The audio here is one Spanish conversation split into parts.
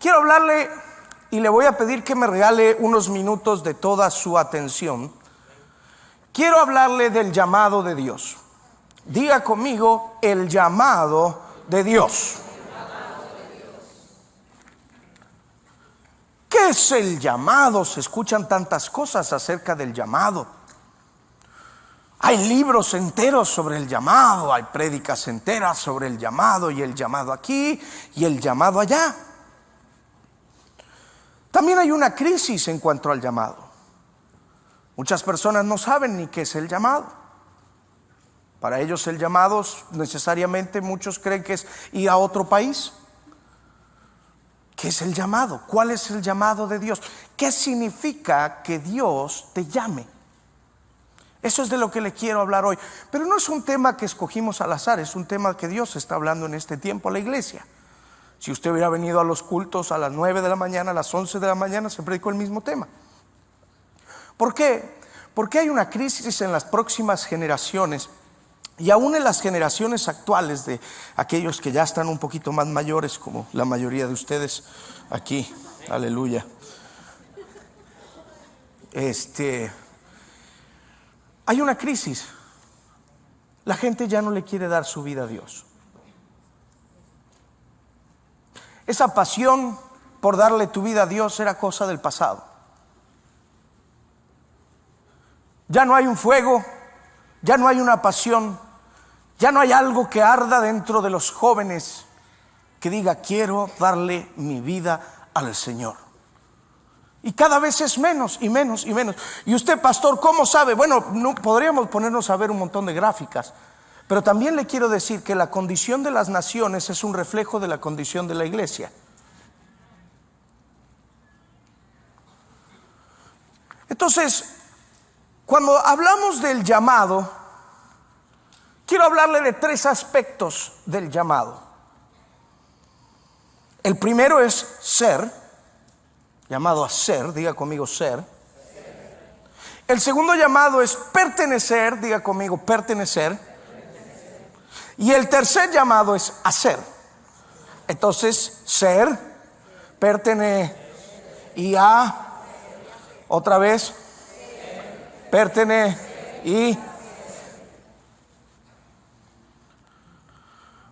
Quiero hablarle y le voy a pedir que me regale unos minutos de toda su atención. Quiero hablarle del llamado de Dios. Diga conmigo, el llamado de Dios. ¿Qué es el llamado? Se escuchan tantas cosas acerca del llamado. Hay libros enteros sobre el llamado, hay prédicas enteras sobre el llamado, y el llamado aquí y el llamado allá. También hay una crisis en cuanto al llamado. Muchas personas no saben ni qué es el llamado. Para ellos el llamado necesariamente, muchos creen que es ir a otro país. ¿Qué es el llamado? ¿Cuál es el llamado de Dios? ¿Qué significa que Dios te llame? Eso es de lo que le quiero hablar hoy. Pero no es un tema que escogimos al azar, es un tema que Dios está hablando en este tiempo a la iglesia. Si usted hubiera venido a los cultos a las 9 de la mañana, a las 11 de la mañana, se predicó el mismo tema. ¿Por qué? Porque hay una crisis en las próximas generaciones, y aún en las generaciones actuales de aquellos que ya están un poquito más mayores, como la mayoría de ustedes aquí. Aleluya. Hay una crisis. La gente ya no le quiere dar su vida a Dios. Esa pasión por darle tu vida a Dios era cosa del pasado. Ya no hay un fuego, ya no hay una pasión, ya no hay algo que arda dentro de los jóvenes que diga: quiero darle mi vida al Señor. Y cada vez es menos y menos y menos. Y usted, pastor, ¿cómo sabe? Bueno, no podríamos ponernos a ver un montón de gráficas, pero también le quiero decir que la condición de las naciones es un reflejo de la condición de la iglesia. Entonces, cuando hablamos del llamado, quiero hablarle de 3 aspectos del llamado. El primero es ser, llamado a ser, diga conmigo ser. El segundo llamado es pertenecer, diga conmigo pertenecer. Y el tercer llamado es hacer. Entonces, ser, pertenecer y a, otra vez, pertenecer y.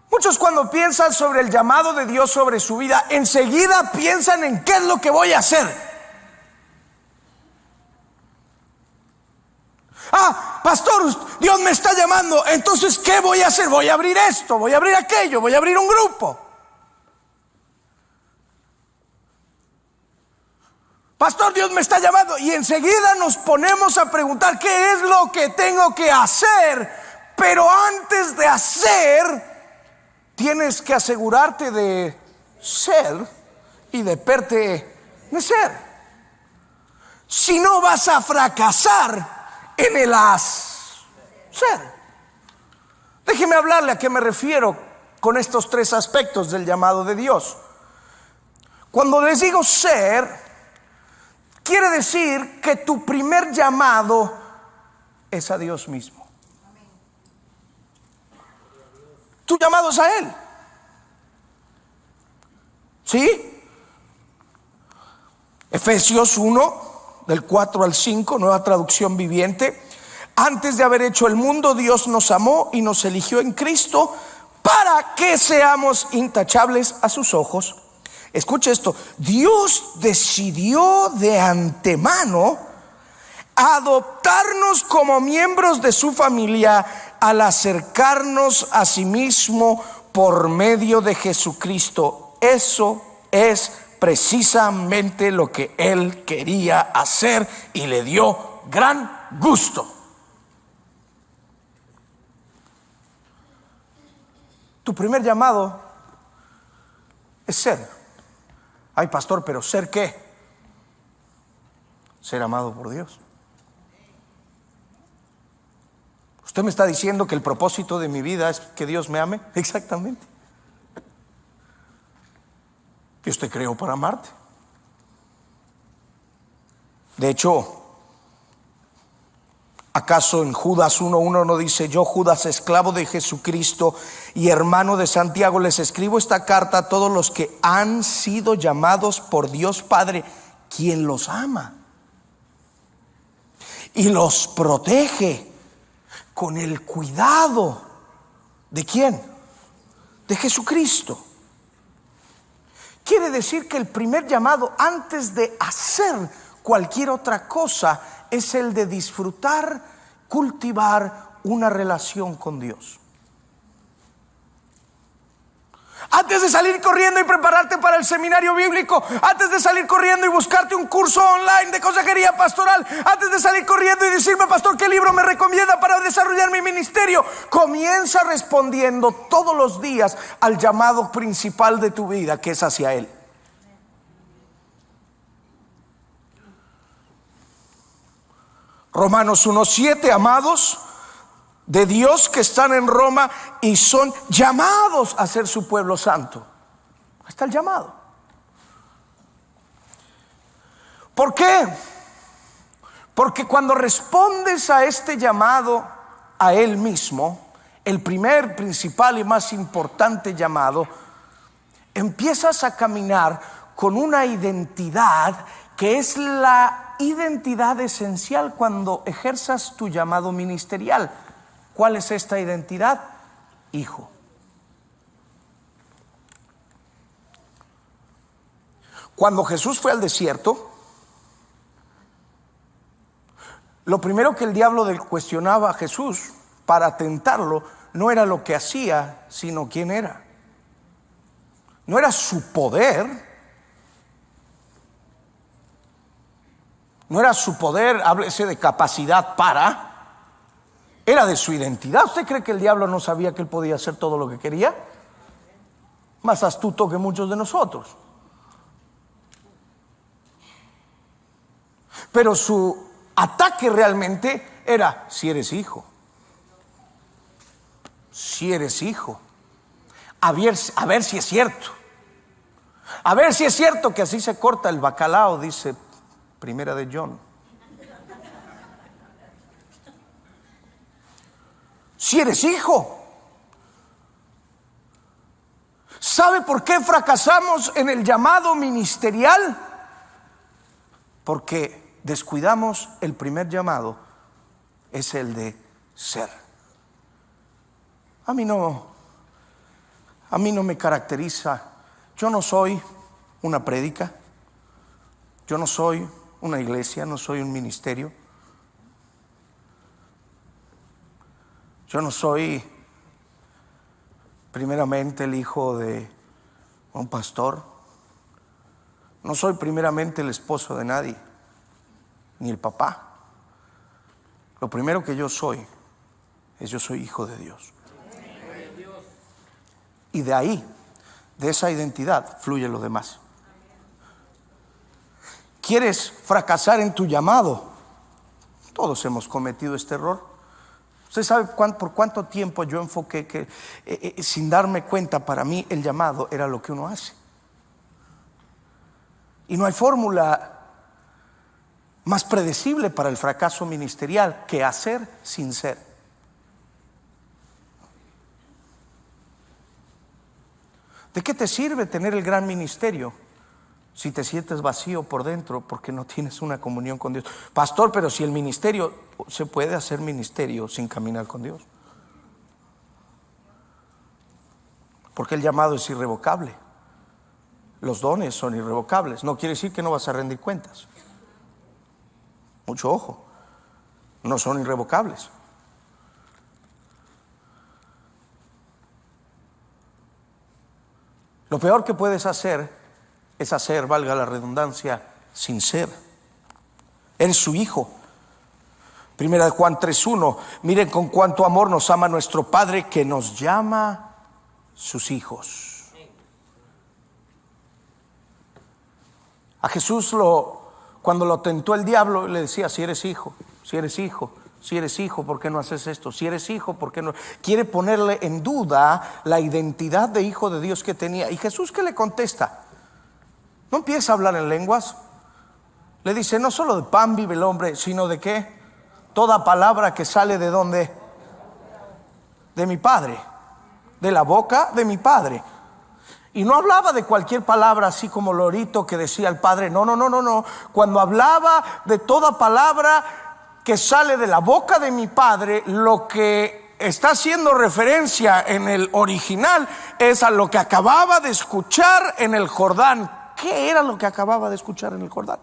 Muchos cuando piensan sobre el llamado de Dios sobre su vida, enseguida piensan en qué es lo que voy a hacer. Pastor, Dios me está llamando, entonces ¿qué voy a hacer? Voy a abrir esto, voy a abrir aquello, voy a abrir un grupo. Pastor, Dios me está llamando, y enseguida nos ponemos a preguntar qué es lo que tengo que hacer. Pero antes de hacer, tienes que asegurarte de ser y de pertenecer. Si no, vas a fracasar en el hacer. Déjeme hablarle a qué me refiero con estos 3 aspectos del llamado de Dios. Cuando les digo ser, quiere decir que tu primer llamado es a Dios mismo. Tu llamado es a Él. ¿Sí? Efesios 1, del 4 al 5, nueva traducción viviente. Antes de haber hecho el mundo, Dios nos amó y nos eligió en Cristo para que seamos intachables a sus ojos. Escuche esto: Dios decidió de antemano adoptarnos como miembros de su familia al acercarnos a sí mismo por medio de Jesucristo. Eso es precisamente lo que Él quería hacer y le dio gran gusto. Tu primer llamado es ser. Ay, pastor, pero ¿ser qué? Ser amado por Dios. ¿Usted me está diciendo que el propósito de mi vida es que Dios me ame? Exactamente. Dios te creó para amarte. De hecho, a ¿Acaso en Judas 1:1 no dice: yo, Judas, esclavo de Jesucristo y hermano de Santiago, les escribo esta carta a todos los que han sido llamados por Dios Padre, quien los ama y los protege con el cuidado ¿de quién? De Jesucristo. Quiere decir que el primer llamado antes de hacer cualquier otra cosa es el de disfrutar, cultivar una relación con Dios. Antes de salir corriendo y prepararte para el seminario bíblico, antes de salir corriendo y buscarte un curso online de consejería pastoral, antes de salir corriendo y decirme: pastor, ¿qué libro me recomienda para desarrollar mi ministerio? Comienza respondiendo todos los días al llamado principal de tu vida, que es hacia Él. Romanos 1:7, amados de Dios que están en Roma y son llamados a ser su pueblo santo. Ahí está el llamado. ¿Por qué? Porque cuando respondes a este llamado a Él mismo, el primer, principal y más importante llamado, empiezas a caminar con una identidad que es la identidad esencial cuando ejerzas tu llamado ministerial. ¿Cuál es esta identidad? Hijo. Cuando Jesús fue al desierto, lo primero que el diablo cuestionaba a Jesús para tentarlo no era lo que hacía, sino quién era. No era su poder, no era su poder, háblese de capacidad para, era de su identidad. ¿Usted cree que el diablo no sabía que él podía hacer todo lo que quería? Más astuto que muchos de nosotros. Pero su ataque realmente era: si eres hijo, si eres hijo, a ver si es cierto, a ver si es cierto que así se corta el bacalao, dice Primera de John. Si eres hijo. ¿Sabe por qué fracasamos en el llamado ministerial? Porque descuidamos el primer llamado, es el de ser. A mí no me caracteriza. Yo no soy una prédica, yo no soy una iglesia, no soy un ministerio. Yo no soy primeramente el hijo de un pastor. No soy primeramente el esposo de nadie, ni el papá. Lo primero que yo soy es: yo soy hijo de Dios. Y de ahí, de esa identidad, fluye lo demás. ¿Quieres fracasar en tu llamado? Todos hemos cometido este error. ¿Usted sabe por cuánto tiempo yo enfoqué que sin darme cuenta, para mí el llamado era lo que uno hace? Y no hay fórmula más predecible para el fracaso ministerial que hacer sin ser. ¿De qué te sirve tener el gran ministerio si te sientes vacío por dentro porque no tienes una comunión con Dios? Pastor, pero si el ministerio, se puede hacer ministerio sin caminar con Dios. Porque el llamado es irrevocable. Los dones son irrevocables. No quiere decir que no vas a rendir cuentas. Mucho ojo, no son irrevocables. Lo peor que puedes hacer es hacer, valga la redundancia, sin ser. Eres su hijo. Primera de Juan 3:1. Miren con cuánto amor nos ama nuestro Padre, que nos llama sus hijos. A Jesús cuando lo tentó el diablo, le decía: si eres hijo, si eres hijo, si eres hijo, ¿por qué no haces esto? Si eres hijo, ¿por qué no? Quiere ponerle en duda la identidad de hijo de Dios que tenía. ¿Y Jesús qué le contesta? No empieza a hablar en lenguas. Le dice: no solo de pan vive el hombre, sino de qué. toda palabra que sale ¿de dónde? De mi Padre, de la boca de mi Padre. Y no hablaba de cualquier palabra así como lorito que decía el Padre. No. Cuando hablaba de toda palabra que sale de la boca de mi Padre, lo que está haciendo referencia en el original es a lo que acababa de escuchar en el Jordán. ¿Qué era lo que acababa de escuchar en el Jordán?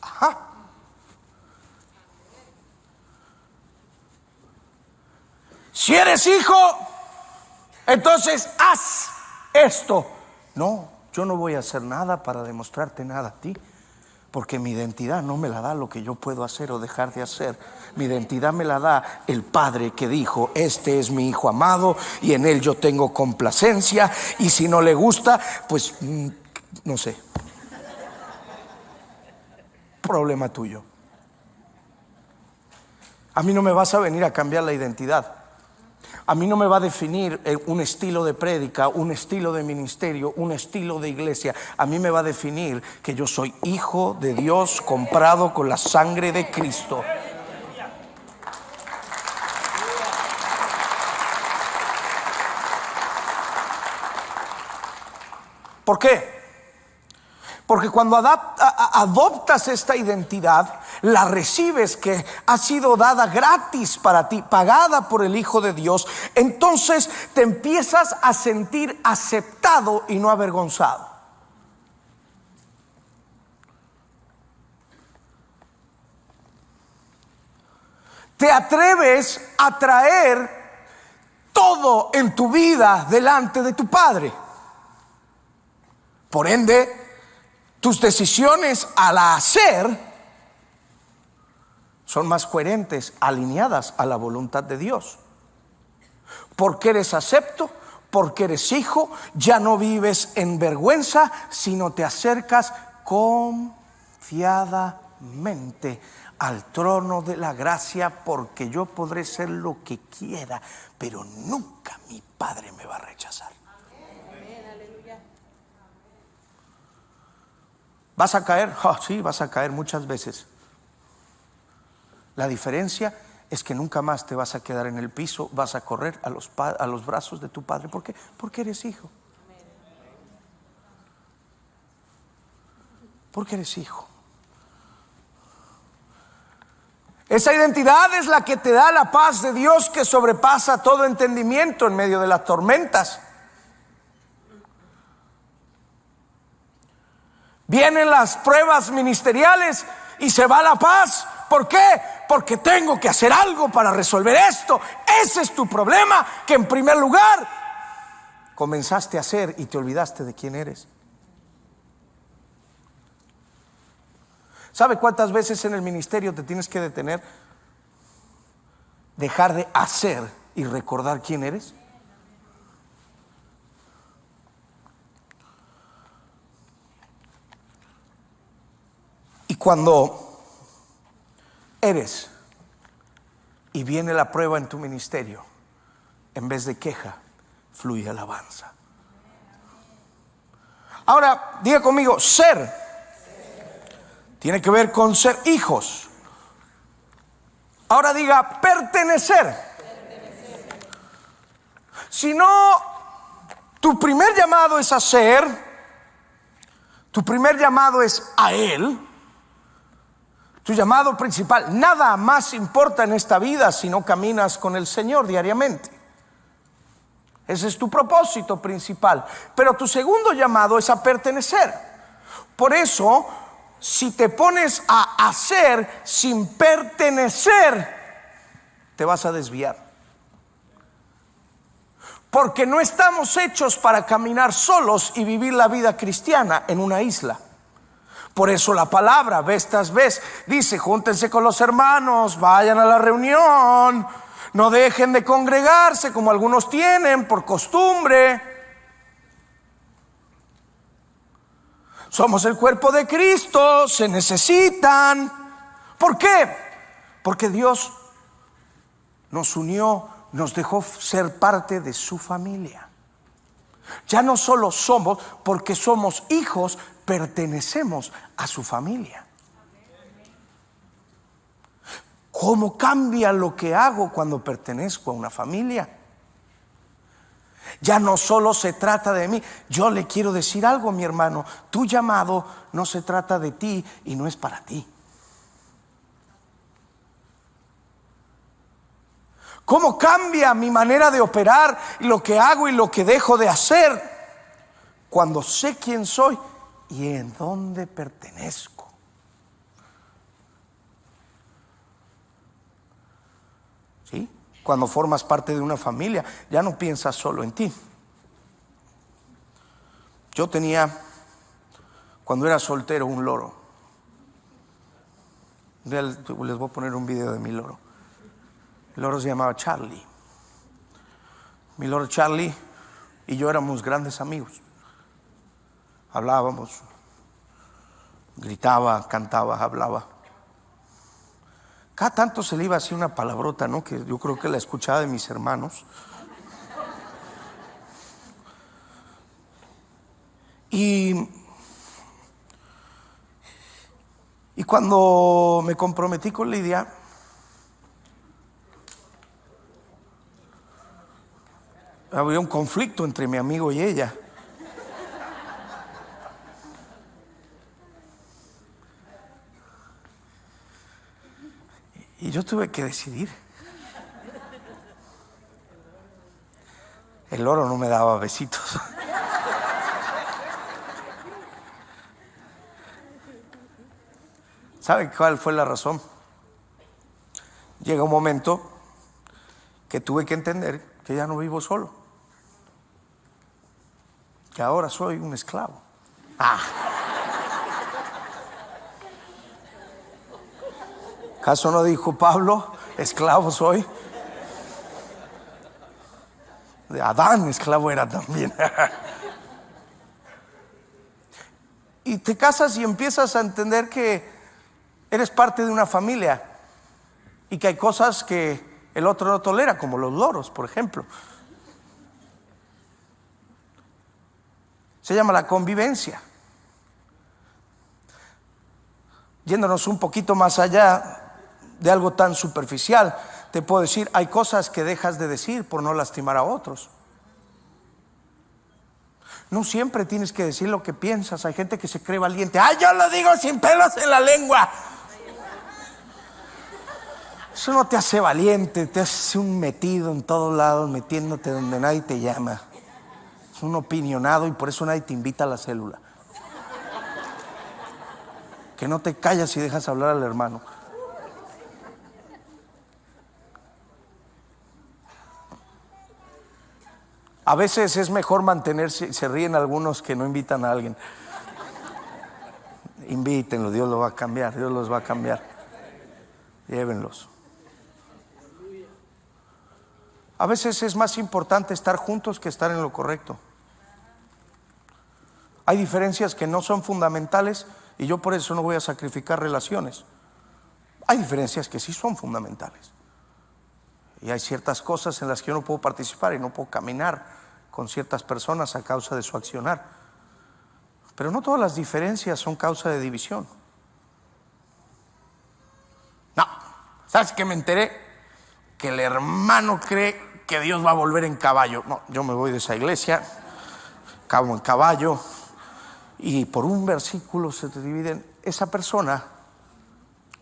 Ajá. Si eres hijo, entonces haz esto. No, yo no voy a hacer nada para demostrarte nada a ti, porque mi identidad no me la da lo que yo puedo hacer o dejar de hacer. Mi identidad me la da el Padre que dijo: este es mi Hijo amado y en él yo tengo complacencia. Y si no le gusta, pues no sé, problema tuyo. A mí no me vas a venir a cambiar la identidad. A mí no me va a definir un estilo de prédica, un estilo de ministerio, un estilo de iglesia. A mí me va a definir que yo soy hijo de Dios, comprado con la sangre de Cristo. ¿Por qué? Porque cuando adoptas esta identidad, la recibes, que ha sido dada gratis para ti, pagada por el Hijo de Dios, entonces te empiezas a sentir aceptado y no avergonzado. Te atreves a traer todo en tu vida delante de tu Padre. Por ende, tus decisiones al hacer son más coherentes, alineadas a la voluntad de Dios. Porque eres acepto, porque eres hijo, ya no vives en vergüenza, sino te acercas confiadamente al trono de la gracia, porque yo podré ser lo que quiera, pero nunca mi Padre me va a rechazar. ¿Vas a caer? Sí, vas a caer muchas veces. La diferencia es que nunca más te vas a quedar en el piso, vas a correr a los brazos de tu Padre. ¿Por qué? Porque eres hijo. Porque eres hijo. Esa identidad es la que te da la paz de Dios que sobrepasa todo entendimiento en medio de las tormentas. Vienen las pruebas ministeriales y se va la paz. ¿Por qué? Porque tengo que hacer algo para resolver esto. Ese es tu problema, que en primer lugar comenzaste a hacer y te olvidaste de quién eres. ¿Sabe cuántas veces en el ministerio te tienes que detener? Dejar de hacer y recordar quién eres. Y cuando eres y viene la prueba en tu ministerio, en vez de queja, fluye alabanza. Ahora, diga conmigo, ser tiene que ver con ser hijos. Ahora diga, pertenecer. Si no, tu primer llamado es a ser, tu primer llamado es a Él. Tu llamado principal, nada más importa en esta vida si no caminas con el Señor diariamente. Ese es tu propósito principal. Pero tu segundo llamado es a pertenecer. Por eso, si te pones a hacer sin pertenecer, te vas a desviar. Porque no estamos hechos para caminar solos y vivir la vida cristiana en una isla. Por eso la palabra, vez tras vez, dice: júntense con los hermanos, vayan a la reunión, no dejen de congregarse como algunos tienen por costumbre. Somos el cuerpo de Cristo, se necesitan. ¿Por qué? Porque Dios nos unió, nos dejó ser parte de su familia. Ya no solo somos, porque somos hijos, pertenecemos a su familia. ¿Cómo cambia lo que hago cuando pertenezco a una familia? Ya no solo se trata de mí. Yo le quiero decir algo, mi hermano. Tu llamado no se trata de ti y no es para ti. ¿Cómo cambia mi manera de operar, lo que hago y lo que dejo de hacer cuando sé quién soy y en dónde pertenezco? ¿Sí? Cuando formas parte de una familia, ya no piensas solo en ti. Yo tenía, cuando era soltero, un loro. Les voy a poner un video de mi loro. El loro se llamaba Charlie. Mi loro Charlie y yo éramos grandes amigos. Hablábamos, gritaba, cantaba, hablaba. Cada tanto se le iba así una palabrota, ¿no? Que yo creo que la escuchaba de mis hermanos. Y cuando me comprometí con Lidia, había un conflicto entre mi amigo y ella. Y yo tuve que decidir. El loro no me daba besitos. ¿Sabe cuál fue la razón? Llega un momento que tuve que entender que ya no vivo solo, que ahora soy un esclavo. ¿Acaso no dijo Pablo, esclavo soy? De Adán, esclavo era también. Y te casas y empiezas a entender que eres parte de una familia y que hay cosas que el otro no tolera, como los loros, por ejemplo. Se llama la convivencia. Yéndonos un poquito más allá de algo tan superficial, te puedo decir, hay cosas que dejas de decir por no lastimar a otros. No siempre tienes que decir lo que piensas. Hay gente que se cree valiente. ¡Ay, yo lo digo sin pelos en la lengua! Eso no te hace valiente, te hace un metido en todos lados, metiéndote donde nadie te llama. Es un opinionado y por eso nadie te invita a la célula. Que no te callas y dejas hablar al hermano. A veces es mejor mantenerse, se ríen algunos que no invitan a alguien. Invítenlo, Dios lo va a cambiar, Dios los va a cambiar. Llévenlos. A veces es más importante estar juntos que estar en lo correcto. Hay diferencias que no son fundamentales y yo por eso no voy a sacrificar relaciones. Hay diferencias que sí son fundamentales. Y hay ciertas cosas en las que yo no puedo participar y no puedo caminar con ciertas personas a causa de su accionar. Pero no todas las diferencias son causa de división. No, ¿sabes qué me enteré? Que el hermano cree que Dios va a volver en caballo. No, yo me voy de esa iglesia, acabo en caballo, y por un versículo se te dividen. Esa persona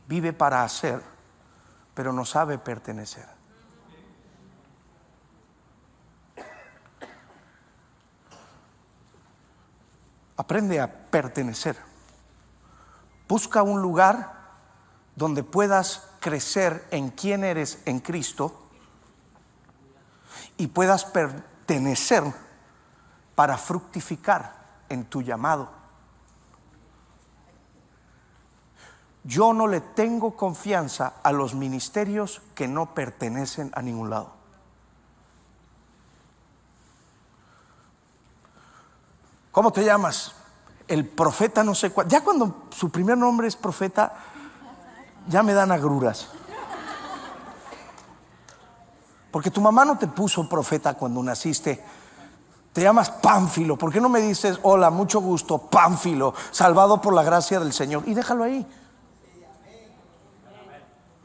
vive para hacer, pero no sabe pertenecer. Aprende a pertenecer. Busca un lugar donde puedas crecer en quién eres en Cristo y puedas pertenecer para fructificar en tu llamado. Yo no le tengo confianza a los ministerios que no pertenecen a ningún lado. ¿Cómo te llamas? El profeta no sé cuál. Ya cuando su primer nombre es profeta, ya me dan agruras. Porque tu mamá no te puso profeta cuando naciste. Te llamas Pánfilo. ¿Por qué no me dices, hola, mucho gusto, Pánfilo, salvado por la gracia del Señor? Y déjalo ahí.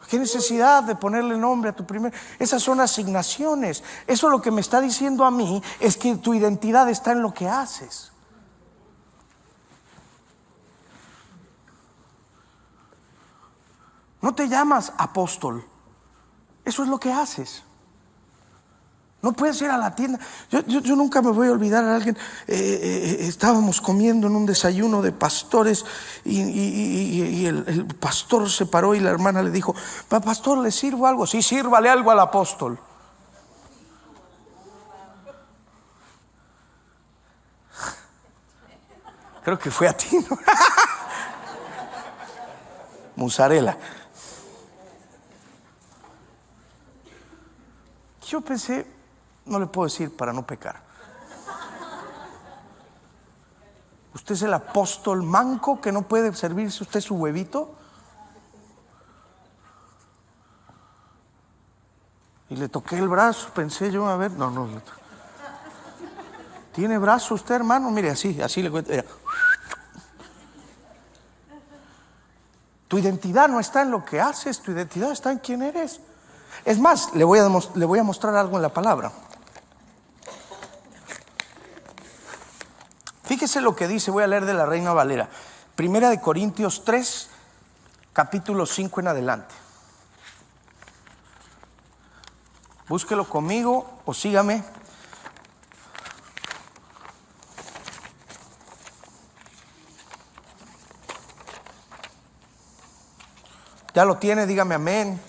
¿Qué necesidad de ponerle nombre a tu primer? Esas son asignaciones. Eso lo que me está diciendo a mí es que tu identidad está en lo que haces. No te llamas apóstol. Eso es lo que haces. No puedes ir a la tienda. Yo nunca me voy a olvidar a alguien. Estábamos comiendo en un desayuno de pastores y el pastor se paró y la hermana le dijo, pastor, ¿le sirvo algo? Sí, sírvale algo al apóstol. Creo que fue a ti, ¿no? Mozzarella. Yo pensé, no le puedo decir para no pecar. ¿Usted es el apóstol manco que no puede servirse usted su huevito? Y le toqué el brazo, pensé yo, a ver, no. ¿Tiene brazo usted, hermano? Mire, así le cuento. Tu identidad no está en lo que haces, tu identidad está en quién eres. Es más, le voy a mostrar algo en la palabra. Fíjese lo que dice, voy a leer de la Reina Valera. 1 Corintios 3, capítulo 5 en adelante. Búsquelo conmigo o sígame. Ya lo tiene, dígame amén.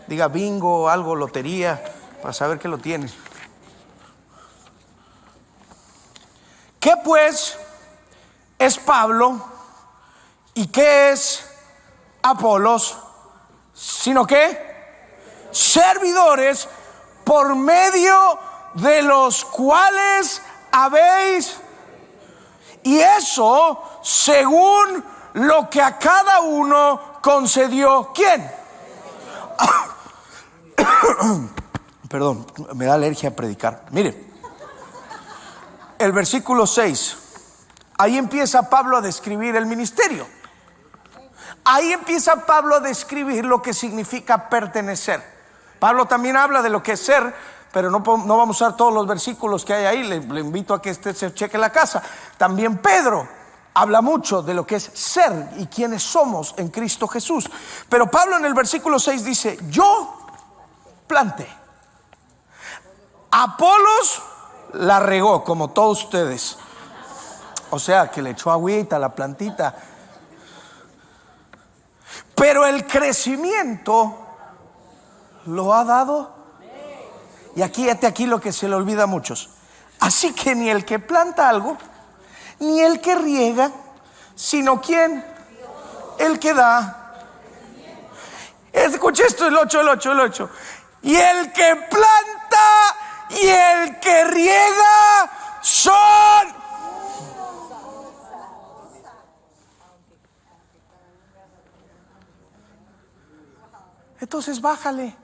Diga bingo, algo, lotería, para saber que lo tiene. ¿Qué pues es Pablo y qué es Apolos? Sino que servidores por medio de los cuales habéis, y eso según lo que a cada uno concedió. ¿Quién? Perdón, me da alergia a predicar. Mire, el versículo 6, ahí empieza Pablo a describir el ministerio. Ahí empieza Pablo a describir lo que significa pertenecer. Pablo también habla de lo que es ser, pero no vamos a usar todos los versículos que hay ahí. Le invito a que se cheque la casa. También Pedro habla mucho de lo que es ser y quiénes somos en Cristo Jesús. Pero Pablo en el versículo 6 dice, yo planté, Apolos la regó, como todos ustedes. O sea, que le echó agüita a la plantita. Pero el crecimiento lo ha dado. Y aquí lo que se le olvida a muchos. Así que ni el que planta algo, ni el que riega, sino ¿quién? El que da. Escuche esto, el 8. Y el que planta y el que riega son. Entonces bájale.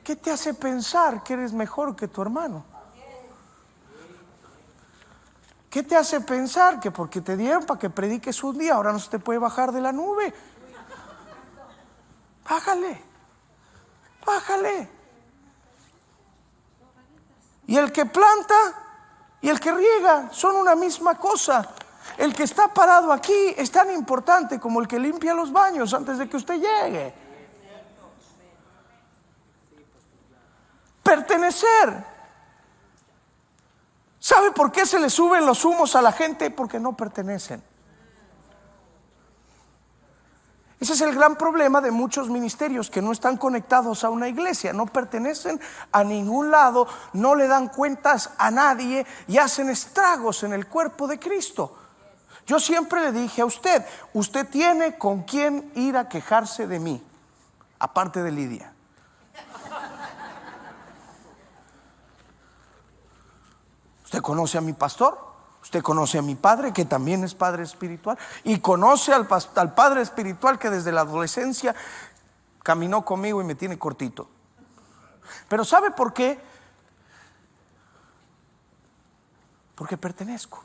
¿Qué te hace pensar que eres mejor que tu hermano? ¿Qué te hace pensar que porque te dieron para que prediques un día, ahora no se te puede bajar de la nube? Bájale. Y el que planta y el que riega son una misma cosa. El que está parado aquí es tan importante como el que limpia los baños antes de que usted llegue. Pertenecer. ¿Sabe por qué se le suben los humos a la gente? Porque no pertenecen. Ese es el gran problema de muchos ministerios que no están conectados a una iglesia, no pertenecen a ningún lado, no le dan cuentas a nadie y hacen estragos en el cuerpo de Cristo. Yo siempre le dije a usted tiene con quién ir a quejarse de mí, aparte de Lidia. Usted conoce a mi pastor, usted conoce a mi padre, que también es padre espiritual, y conoce al padre espiritual que desde la adolescencia caminó conmigo y me tiene cortito. Pero ¿sabe por qué? Porque pertenezco.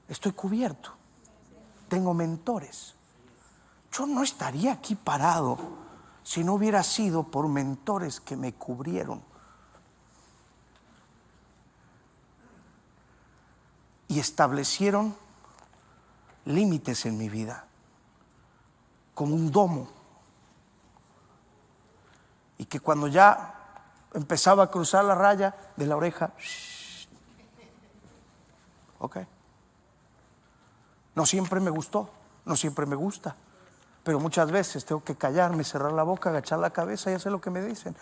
Estoy cubierto. Tengo mentores. Yo no estaría aquí parado si no hubiera sido por mentores que me cubrieron. Y establecieron límites en mi vida, como un domo. Y que cuando ya empezaba a cruzar la raya de la oreja, ok. No siempre me gustó, no siempre me gusta, pero muchas veces tengo que callarme, cerrar la boca, agachar la cabeza y hacer lo que me dicen.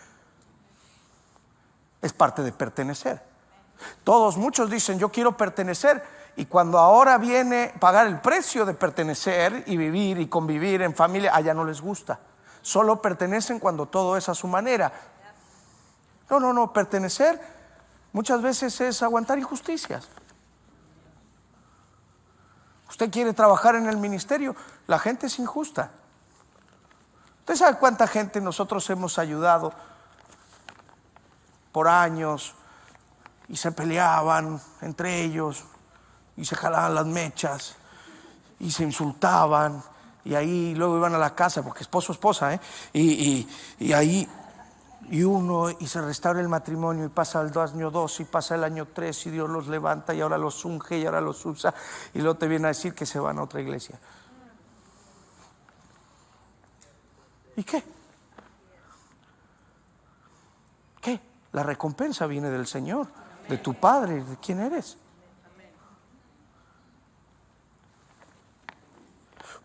Es parte de pertenecer. Muchos dicen, yo quiero pertenecer, y cuando ahora viene pagar el precio de pertenecer y vivir y convivir en familia, allá no les gusta. Solo pertenecen cuando todo es a su manera. No, pertenecer muchas veces es aguantar injusticias. Usted quiere trabajar en el ministerio, la gente es injusta. ¿Usted sabe cuánta gente nosotros hemos ayudado por años y se peleaban entre ellos y se jalaban las mechas y se insultaban, y ahí luego iban a la casa porque esposo, esposa, y ahí y se restaura el matrimonio, y pasa el año 2 y pasa el año 3 y Dios los levanta y ahora los unge y ahora los usa, y luego te viene a decir que se van a otra iglesia. ¿Y qué? ¿Qué? La recompensa viene del Señor, de tu Padre, de quién eres.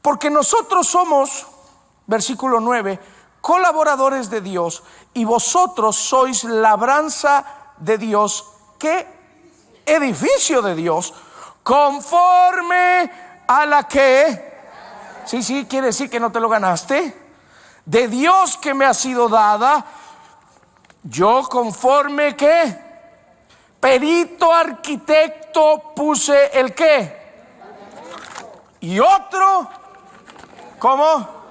Porque nosotros somos, versículo 9, colaboradores de Dios, y vosotros sois labranza de Dios. ¿Qué? Edificio de Dios, conforme a la que, sí, quiere decir que no te lo ganaste, de Dios que me ha sido dada. Yo conforme que perito arquitecto puse el qué, y otro, ¿cómo?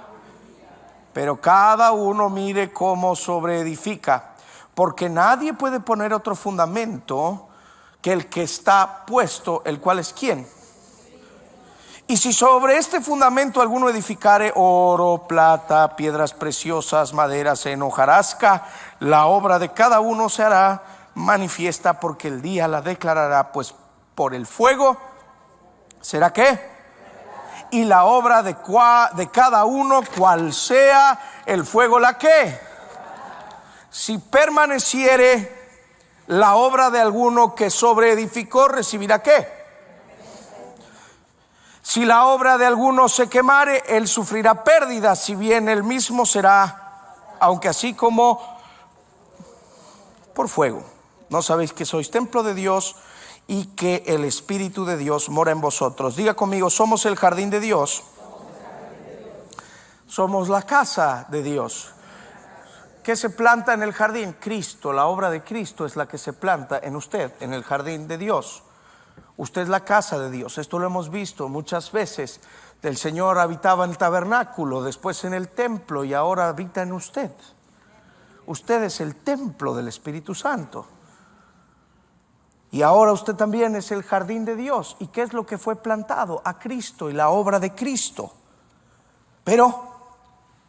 Pero cada uno mire cómo sobreedifica, porque nadie puede poner otro fundamento que el que está puesto, el cual es ¿quién? Y si sobre este fundamento alguno edificare oro, plata, piedras preciosas, madera, heno, hojarasca, la obra de cada uno se hará manifiesta, porque el día la declarará, pues por el fuego será ¿qué? Y la obra de cada uno, cual sea el fuego, la que, si permaneciere la obra de alguno que sobreedificó, recibirá qué. Si la obra de alguno se quemare, él sufrirá pérdida, si bien él mismo será, aunque así como por fuego. ¿No sabéis que sois templo de Dios y que el Espíritu de Dios mora en vosotros? Diga conmigo, somos el jardín de Dios. Somos la casa de Dios. ¿Qué se planta en el jardín? Cristo. La obra de Cristo es la que se planta en usted, en el jardín de Dios. Usted es la casa de Dios. Esto lo hemos visto muchas veces. El Señor habitaba en el tabernáculo, después en el templo, y ahora habita en usted. Usted es el templo del Espíritu Santo. Y ahora usted también es el jardín de Dios. ¿Y qué es lo que fue plantado? A Cristo y la obra de Cristo. Pero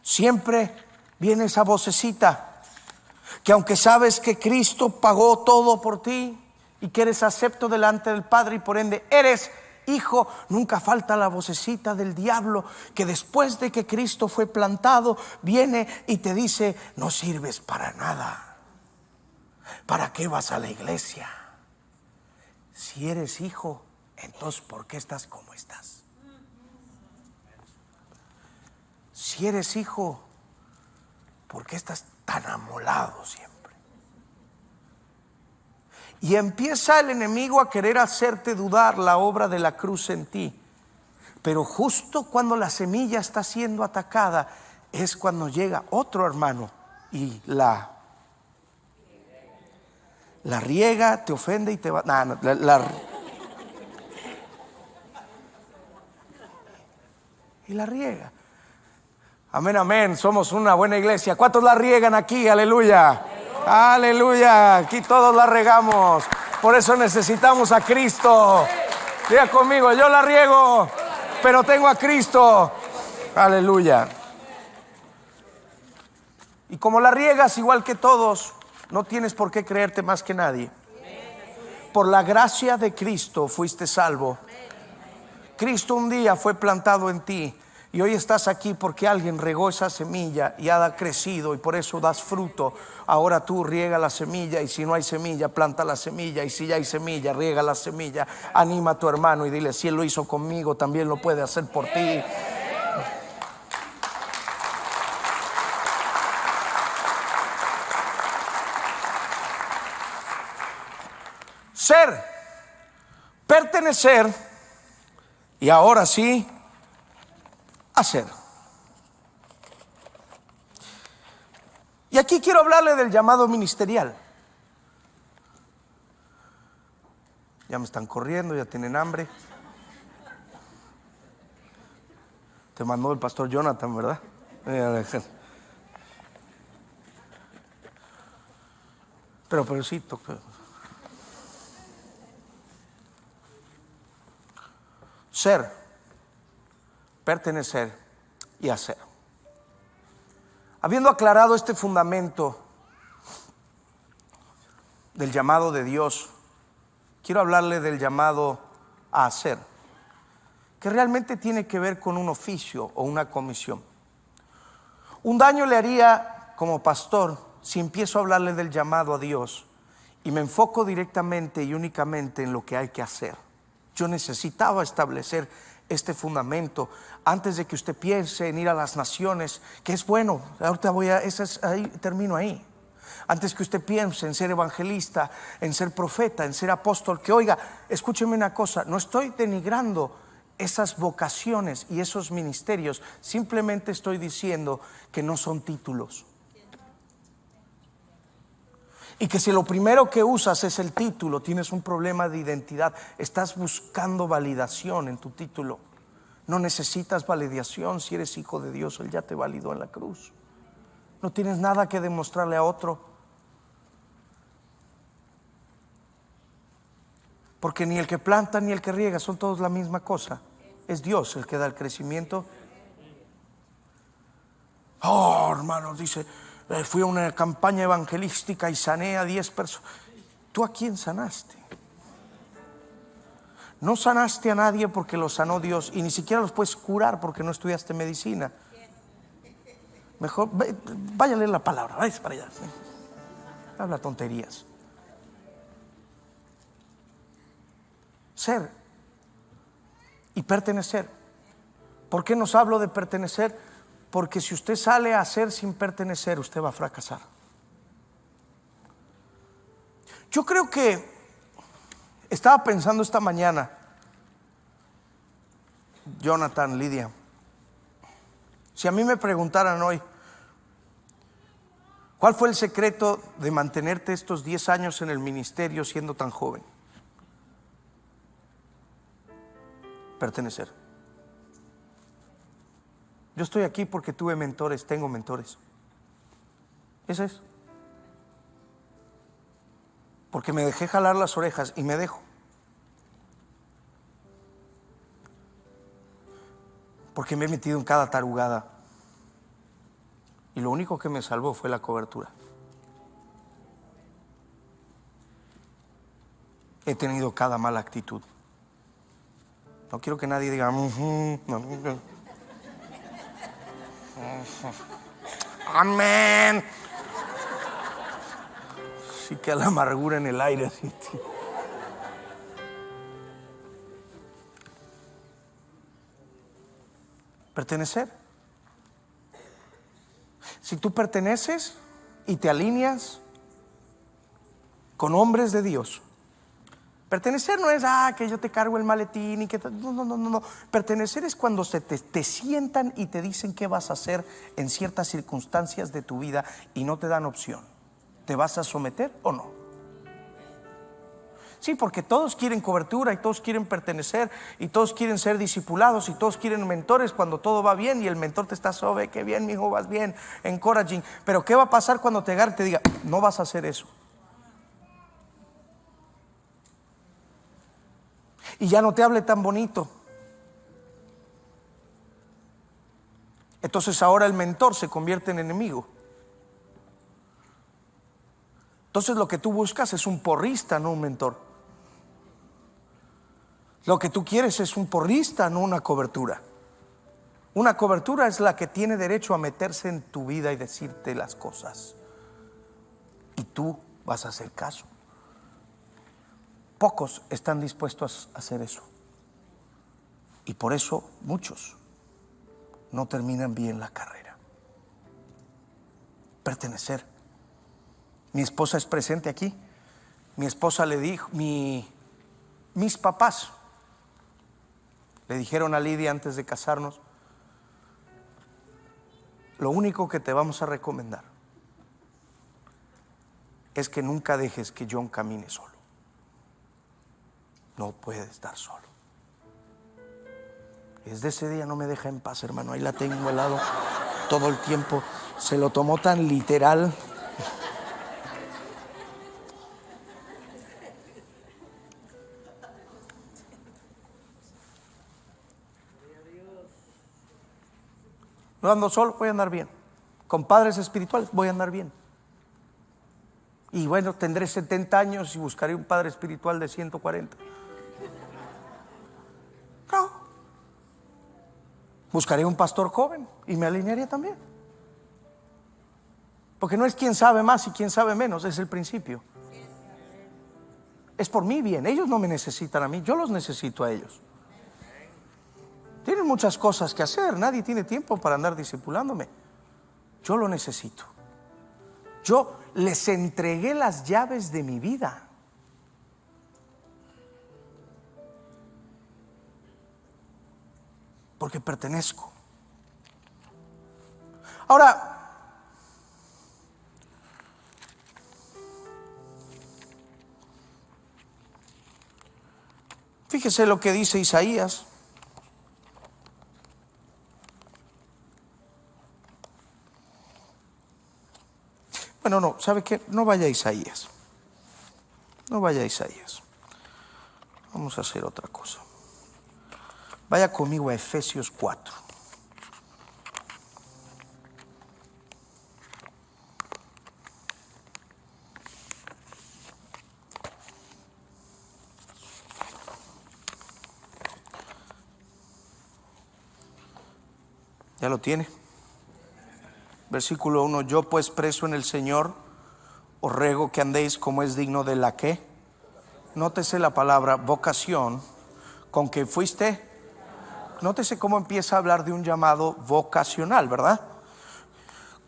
siempre viene esa vocecita, que aunque sabes que Cristo pagó todo por ti y que eres acepto delante del Padre y por ende eres hijo, nunca falta la vocecita del diablo que después de que Cristo fue plantado viene y te dice: no sirves para nada. ¿Para qué vas a la iglesia? Si eres hijo, entonces ¿por qué estás como estás? Si eres hijo, ¿por qué estás tan amolado siempre? Y empieza el enemigo a querer hacerte dudar la obra de la cruz en ti. Pero justo cuando la semilla está siendo atacada es cuando llega otro hermano y la riega, te ofende y te va. Y la riega. Amén, amén. Somos una buena iglesia. ¿Cuántos la riegan aquí? Aleluya. Aleluya. Aquí todos la regamos. Por eso necesitamos a Cristo. Diga conmigo, yo la riego, pero tengo a Cristo. Aleluya. Y como la riegas igual que todos, no tienes por qué creerte más que nadie. Por la gracia de Cristo fuiste salvo. Cristo un día fue plantado en ti y hoy estás aquí porque alguien regó esa semilla y ha crecido y por eso das fruto. Ahora tú riega la semilla, y si no hay semilla, planta la semilla, y si ya hay semilla, riega la semilla. Anima a tu hermano y dile: si él lo hizo conmigo, también lo puede hacer por ti. Ser, pertenecer y ahora sí, hacer. Y aquí quiero hablarle del llamado ministerial. Ya me están corriendo, ya tienen hambre. Te mandó el pastor Jonathan, ¿verdad? Pero sí, toca. Ser, pertenecer y hacer. Habiendo aclarado este fundamento del llamado de Dios, quiero hablarle del llamado a hacer, que realmente tiene que ver con un oficio o una comisión. Un daño le haría como pastor si empiezo a hablarle del llamado a Dios y me enfoco directamente y únicamente en lo que hay que hacer. Yo necesitaba establecer este fundamento antes de que usted piense en ir a las naciones, que es bueno. Ahorita termino ahí. Antes que usted piense en ser evangelista, en ser profeta, en ser apóstol, que oiga, escúcheme una cosa, no estoy denigrando esas vocaciones y esos ministerios, simplemente estoy diciendo que no son títulos. Y que si lo primero que usas es el título, tienes un problema de identidad. Estás buscando validación en tu título. No necesitas validación si eres hijo de Dios. Él ya te validó en la cruz. No tienes nada que demostrarle a otro. Porque ni el que planta ni el que riega son todos la misma cosa. Es Dios el que da el crecimiento. Oh, hermanos, dice: fui a una campaña evangelística y sané a 10 personas. ¿Tú a quién sanaste? No sanaste a nadie porque los sanó Dios, y ni siquiera los puedes curar porque no estudiaste medicina. Mejor vaya a leer la palabra, vaya para allá. Habla tonterías. Ser y pertenecer. ¿Por qué nos hablo de pertenecer? Porque si usted sale a hacer sin pertenecer, usted va a fracasar. Yo creo que estaba pensando esta mañana, Jonathan, Lidia, si a mí me preguntaran hoy, ¿cuál fue el secreto de mantenerte estos 10 años en el ministerio siendo tan joven? Pertenecer. Yo estoy aquí porque tuve mentores, tengo mentores. Eso es. Porque me dejé jalar las orejas y me dejo. Porque me he metido en cada tarugada. Y lo único que me salvó fue la cobertura. He tenido cada mala actitud. No quiero que nadie diga amén. Sí, que la amargura en el aire así. Pertenecer. Si tú perteneces y te alineas con hombres de Dios. Pertenecer no es que yo te cargo el maletín y que no. Pertenecer es cuando te sientan y te dicen qué vas a hacer en ciertas circunstancias de tu vida y no te dan opción. ¿Te vas a someter o no? Sí, porque todos quieren cobertura y todos quieren pertenecer y todos quieren ser discipulados y todos quieren mentores cuando todo va bien y el mentor te está sobre, qué bien, mijo, vas bien, encouraging. Pero ¿qué va a pasar cuando te agarre y te diga, no vas a hacer eso? y ya no te hable tan bonito. Entonces ahora el mentor se convierte en enemigo. Entonces lo que tú buscas es un porrista, no un mentor. Lo que tú quieres es un porrista, no una cobertura. Una cobertura es la que tiene derecho a meterse en tu vida y decirte las cosas, y tú vas a hacer caso. Pocos están dispuestos a hacer eso, y por eso muchos no terminan bien la carrera. Pertenecer. Mi esposa es presente aquí. Mi esposa le dijo, mis papás le dijeron a Lidia antes de casarnos: lo único que te vamos a recomendar es que nunca dejes que John camine solo. No puede estar solo. Desde ese día no me deja en paz, hermano. Ahí la tengo al lado todo el tiempo. Se lo tomó tan literal. No ando solo, voy a andar bien. Con padres espirituales voy a andar bien. Y bueno, tendré 70 años y buscaré un padre espiritual de 140. No. Buscaré un pastor joven y me alinearía también. Porque no es quién sabe más y quién sabe menos, es el principio. Es por mi bien. Ellos no me necesitan a mí, yo los necesito a ellos. Tienen muchas cosas que hacer, nadie tiene tiempo para andar discipulándome. Yo lo necesito. Yo les entregué las llaves de mi vida. Porque pertenezco. Ahora, fíjese lo que dice Isaías. Bueno, no, ¿sabe qué? No vaya a Isaías. No vaya a Isaías. Vamos a hacer otra cosa. Vaya conmigo a Efesios 4. ¿Ya lo tiene? Versículo 1: yo pues preso en el Señor, os ruego que andéis como es digno de la que. Nótese la palabra vocación, con que fuiste. Nótese cómo empieza a hablar de un llamado vocacional, ¿verdad?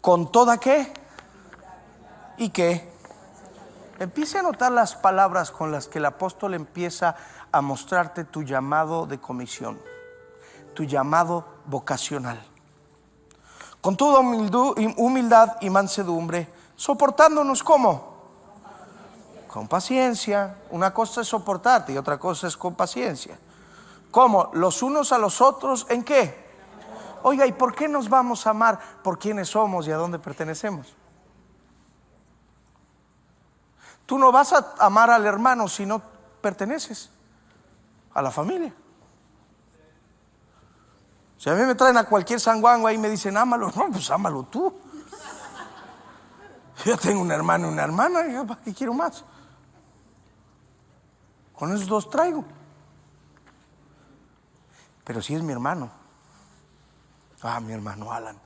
Con toda qué y qué. Empiece a notar las palabras con las que el apóstol empieza a mostrarte tu llamado de comisión, tu llamado vocacional. Con toda humildad y mansedumbre, soportándonos ¿cómo? Con paciencia. Una cosa es soportarte y otra cosa es con paciencia. ¿Cómo? Los unos a los otros, ¿en qué? Oiga, ¿y por qué nos vamos a amar? Por quiénes somos y a dónde pertenecemos. Tú no vas a amar al hermano si no perteneces a la familia. Si a mí me traen a cualquier sanguango ahí y me dicen ámalo, no, pues ámalo tú. Yo tengo un hermano y una hermana, ¿para qué quiero más? Con esos dos traigo. Pero si es mi hermano, mi hermano Alan,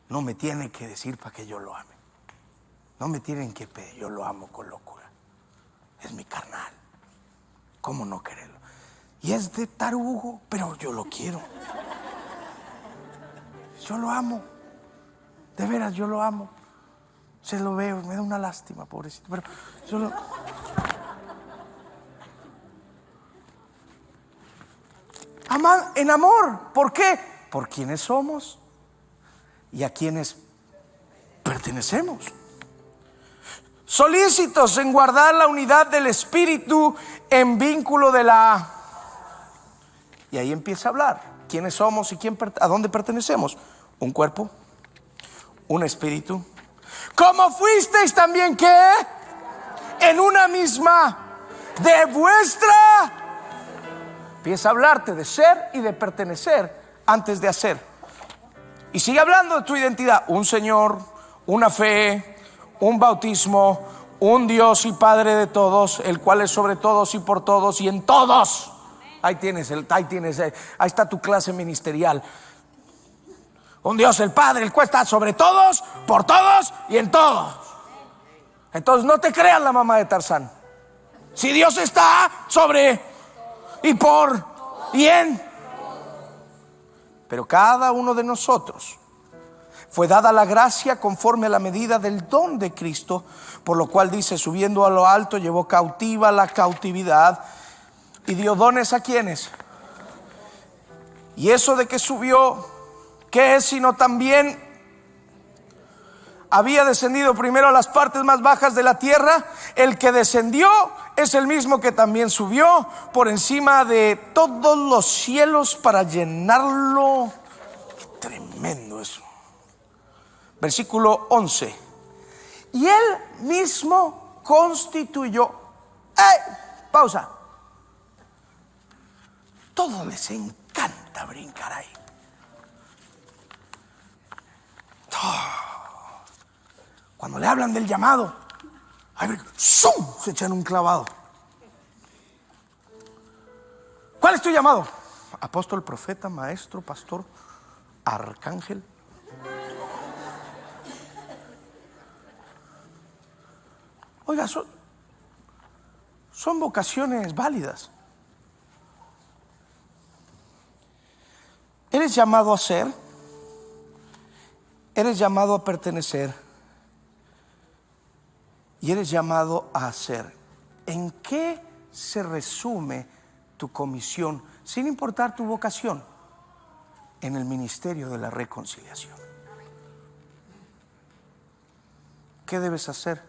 no me tiene que decir para que yo lo ame. No me tienen que pedir, yo lo amo con locura. Es mi carnal. ¿Cómo no quererlo? Y es de tarugo, pero yo lo quiero. Yo lo amo. De veras, yo lo amo. Se lo veo, me da una lástima, pobrecito. Pero yo lo... Amar en amor. ¿Por qué? Por quienes somos y a quienes pertenecemos. Solícitos en guardar la unidad del espíritu en vínculo de la... Y ahí empieza a hablar. ¿Quiénes somos y a dónde pertenecemos? Un cuerpo, un espíritu. ¿Cómo fuisteis también qué? En una misma de vuestra Empieza a hablarte de ser y de pertenecer antes de hacer. Y sigue hablando de tu identidad: un Señor, una fe, un bautismo, un Dios y Padre de todos, el cual es sobre todos y por todos y en todos. Ahí está tu clase ministerial. Un Dios el Padre, el cual está sobre todos, por todos y en todos. Entonces no te creas la mamá de Tarzán. Si Dios está sobre y por y en. Pero cada uno de nosotros fue dada la gracia conforme a la medida del don de Cristo, por lo cual dice: subiendo a lo alto llevó cautiva la cautividad y dio dones a quienes. Y eso de que subió, ¿qué es sino también había descendido primero a las partes más bajas de la tierra? El que descendió es el mismo que también subió por encima de todos los cielos para llenarlo. Qué tremendo eso. Versículo 11. Y él mismo constituyó. Pausa. Todos les encanta brincar ahí. Cuando le hablan del llamado, ¡zum!, se echan un clavado. ¿Cuál es tu llamado? Apóstol, profeta, maestro, pastor, arcángel. Oiga, son vocaciones válidas. Eres llamado a ser, eres llamado a pertenecer y eres llamado a hacer. ¿En qué se resume tu comisión, sin importar tu vocación? En el ministerio de la reconciliación. ¿Qué debes hacer?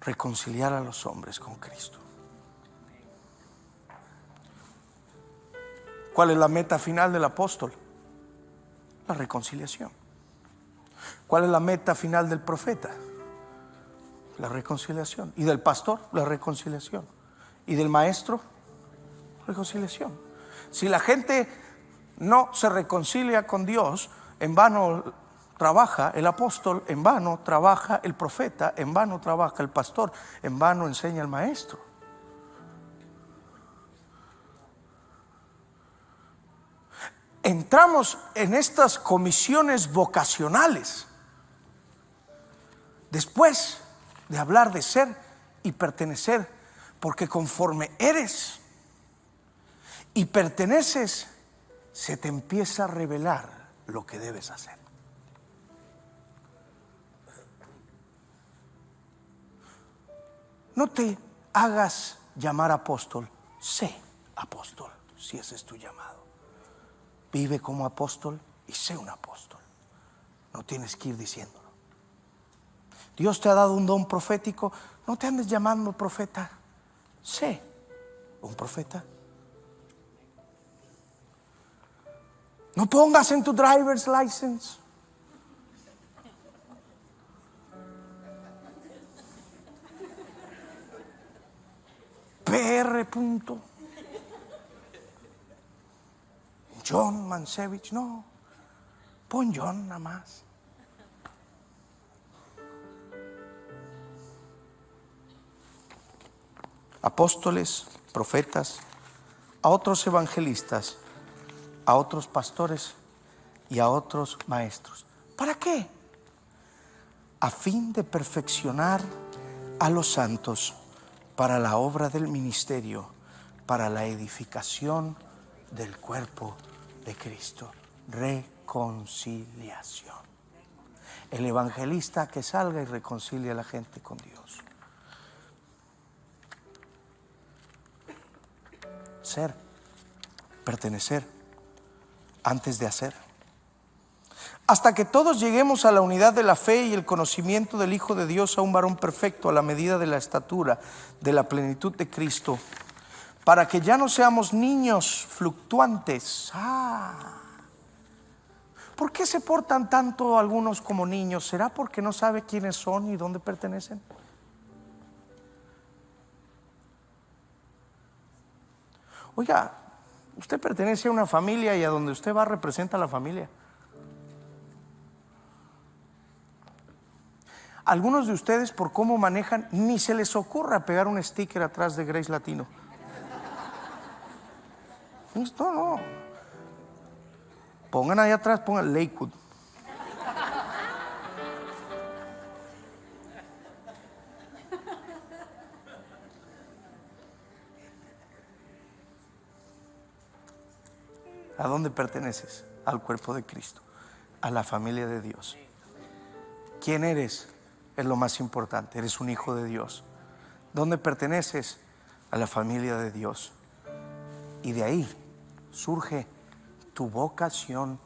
Reconciliar a los hombres con Cristo. ¿Cuál es la meta final del apóstol? La reconciliación. ¿Cuál es la meta final del profeta? La reconciliación. ¿Y del pastor? La reconciliación. ¿Y del maestro? Reconciliación. Si la gente no se reconcilia con Dios, en vano trabaja el apóstol, en vano trabaja el profeta, en vano trabaja el pastor, en vano enseña el maestro. Entramos en estas comisiones vocacionales después de hablar de ser y pertenecer, porque conforme eres y perteneces, se te empieza a revelar lo que debes hacer. No te hagas llamar apóstol, sé apóstol, si ese es tu llamado. Vive como apóstol y sé un apóstol. No tienes que ir diciéndolo. Dios te ha dado un don profético, no te andes llamando profeta, sé un profeta. No pongas en tu driver's license: PR. John Mancevich. No, pon John nada más. Apóstoles, profetas, a otros evangelistas, a otros pastores y a otros maestros. ¿Para qué? A fin de perfeccionar a los santos para la obra del ministerio, para la edificación del cuerpo de Cristo. Reconciliación. El evangelista que salga y reconcilie a la gente con Dios. Ser, pertenecer, antes de hacer. Hasta que todos lleguemos a la unidad de la fe y el conocimiento del Hijo de Dios, a un varón perfecto, a la medida de la estatura de la plenitud de Cristo, para que ya no seamos niños fluctuantes. ¿Por qué se portan tanto algunos como niños? ¿Será porque no sabe quiénes son y dónde pertenecen? Oiga, Usted pertenece a una familia y a donde usted va representa a la familia. Algunos de ustedes, por cómo manejan, ni se les ocurra pegar un sticker atrás de Grace Latino. No. Pongan ahí atrás, pongan Lakewood. ¿A dónde perteneces? Al cuerpo de Cristo, a la familia de Dios. ¿Quién eres? Es lo más importante. Eres un hijo de Dios. ¿Dónde perteneces? A la familia de Dios. Y de ahí surge tu vocación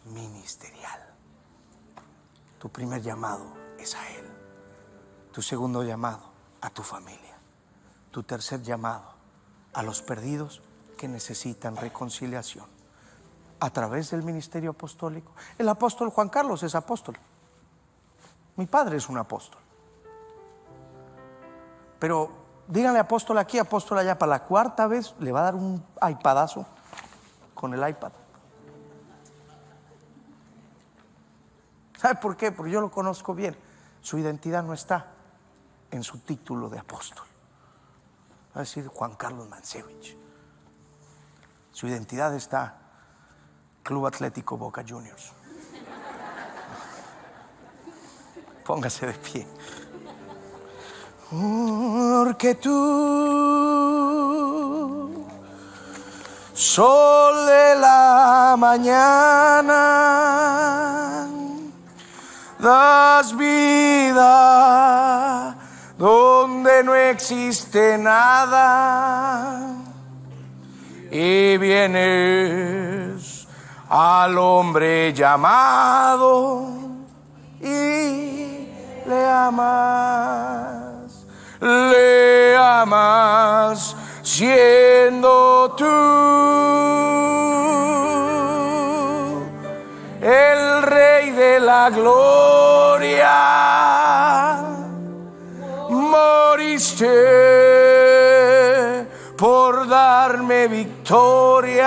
ministerial. Tu primer llamado es a Él. Tu segundo llamado a tu familia. Tu tercer llamado a los perdidos que necesitan reconciliación a través del ministerio apostólico. El apóstol Juan Carlos es apóstol. Mi padre es un apóstol. Pero díganle apóstol aquí, apóstol allá. Para la cuarta vez le va a dar un iPadazo con el iPad. ¿Sabe por qué? Porque yo lo conozco bien. Su identidad no está en su título de apóstol. Va a decir Juan Carlos Mancevich. Su identidad está Club Atlético Boca Juniors. Póngase de pie. Porque tú, sol de la mañana, das vida donde no existe nada, y vienes al hombre llamado y le amas siendo tú el Rey de la gloria. Moriste por darme victoria.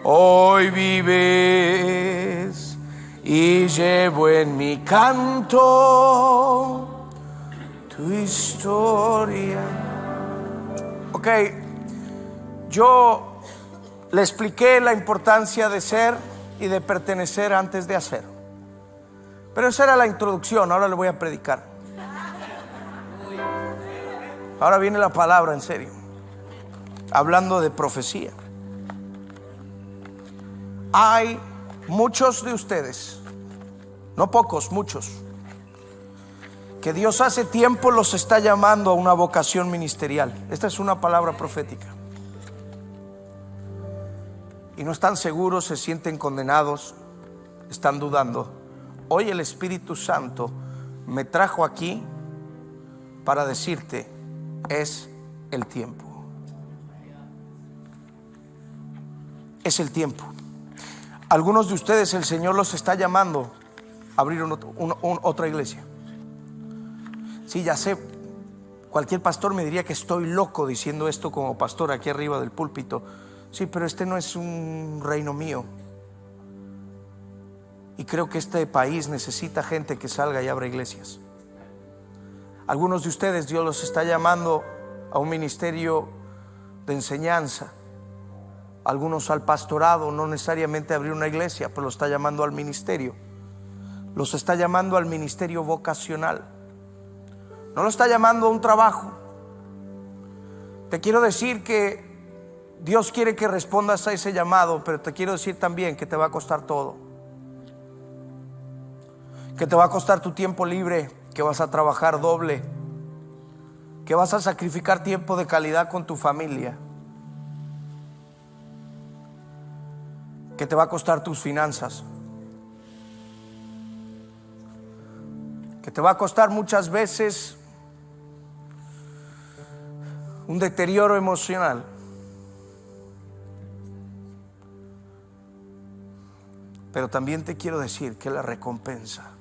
Hoy vives y llevo en mi canto tu historia. Ok, yo le expliqué la importancia de ser y de pertenecer antes de hacer. Pero esa era la introducción, ahora le voy a predicar. Ahora viene la palabra en serio, hablando de profecía. Hay muchos de ustedes, no pocos, muchos, que Dios hace tiempo los está llamando a una vocación ministerial. Esta es una palabra profética. Y no están seguros, se sienten condenados, están dudando. Hoy el Espíritu Santo me trajo aquí para decirte: es el tiempo. Es el tiempo. Algunos de ustedes el Señor los está llamando a abrir otra iglesia. Sí, ya sé, cualquier pastor me diría que estoy loco diciendo esto como pastor aquí arriba del púlpito. Sí, pero este no es un reino mío. Y creo que este país necesita gente que salga y abra iglesias. Algunos de ustedes Dios los está llamando a un ministerio de enseñanza. Algunos al pastorado, no necesariamente abrir una iglesia, pero los está llamando al ministerio. Los está llamando al ministerio vocacional. No lo está llamando a un trabajo. Te quiero decir que Dios quiere que respondas a ese llamado, pero te quiero decir también que te va a costar todo. Que te va a costar tu tiempo libre, que vas a trabajar doble, que vas a sacrificar tiempo de calidad con tu familia, que te va a costar tus finanzas, que te va a costar muchas veces un deterioro emocional. Pero también te quiero decir que la recompensa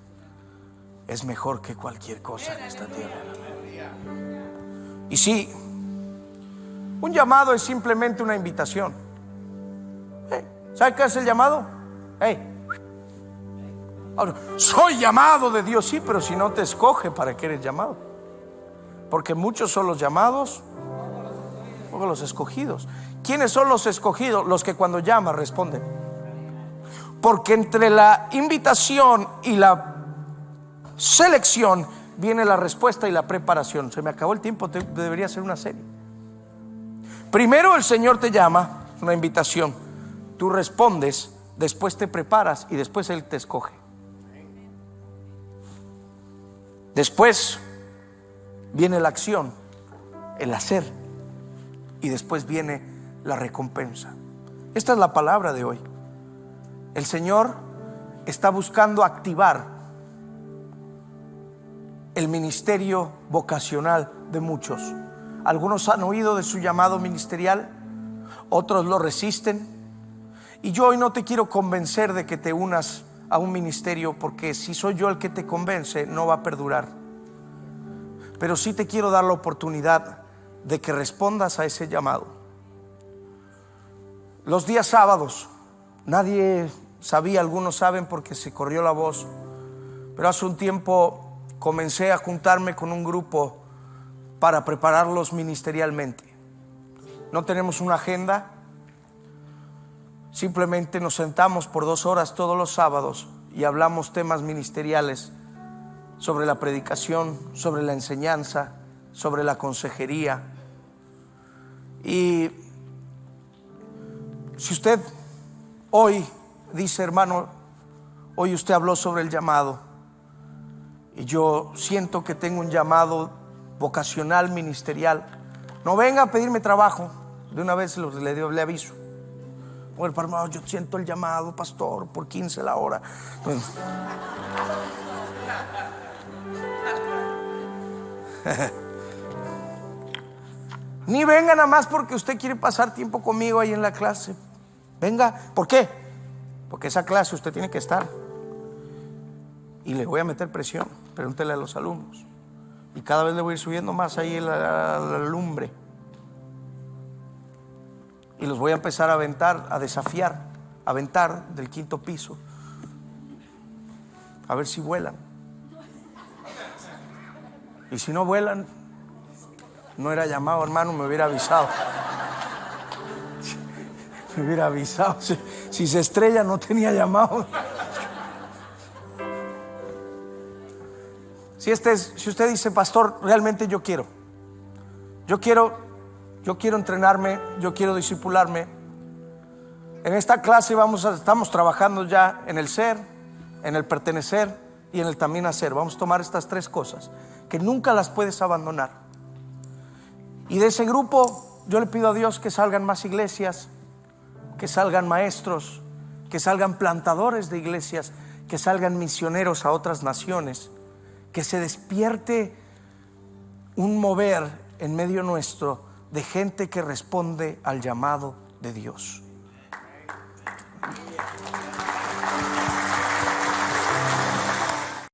es mejor que cualquier cosa en esta tierra. Y sí, Un llamado es simplemente una invitación. ¿Sabe qué es el llamado? Ahora, soy llamado de Dios, sí, pero si no te escoge, ¿para qué eres llamado? Porque muchos son los llamados, pocos los escogidos. ¿Quiénes son los escogidos? Los que cuando llama responden. Porque entre la invitación y la selección viene la respuesta y la preparación. Se me acabó el tiempo, debería ser una serie. Primero el Señor te llama, una invitación. Tú respondes, después te preparas y después Él te escoge. Después viene la acción, el hacer, y después viene la recompensa. Esta es la palabra de hoy. El Señor está buscando activar el ministerio vocacional de muchos. Algunos han oído de su llamado ministerial, otros lo resisten. Y yo hoy no te quiero convencer de que te unas a un ministerio, porque si soy yo el que te convence, no va a perdurar. Pero sí te quiero dar la oportunidad de que respondas a ese llamado. Los días sábados, nadie sabía, algunos saben porque se corrió la voz, pero hace un tiempo comencé a juntarme con un grupo para prepararlos ministerialmente. No tenemos una agenda, simplemente nos sentamos por 2 horas todos los sábados y hablamos temas ministeriales, sobre la predicación, sobre la enseñanza, sobre la consejería. Y si usted hoy dice, hermano, hoy usted habló sobre el llamado, y yo siento que tengo un llamado vocacional, ministerial, no venga a pedirme trabajo. De una vez le aviso. Bueno, hermano, yo siento el llamado, pastor, por 15 la hora. Entonces, ni venga nada más porque usted quiere pasar tiempo conmigo ahí en la clase. Venga, ¿por qué? Porque esa clase usted tiene que estar. Y le voy a meter presión. Pregúntele a los alumnos. Y cada vez le voy a ir subiendo más ahí la lumbre. Y los voy a empezar a aventar, a desafiar, a aventar del 5º piso. A ver si vuelan. Y si no vuelan, no era llamado, hermano, me hubiera avisado. Me hubiera avisado. Si se estrella, no tenía llamado. Si usted dice, pastor, realmente yo quiero entrenarme, yo quiero discipularme. En esta clase estamos trabajando ya en el ser, en el pertenecer y en el también hacer. Vamos a tomar estas 3 cosas que nunca las puedes abandonar. Y de ese grupo yo le pido a Dios que salgan más iglesias, que salgan maestros, que salgan plantadores de iglesias, que salgan misioneros a otras naciones, que se despierte un mover en medio nuestro de gente que responde al llamado de Dios.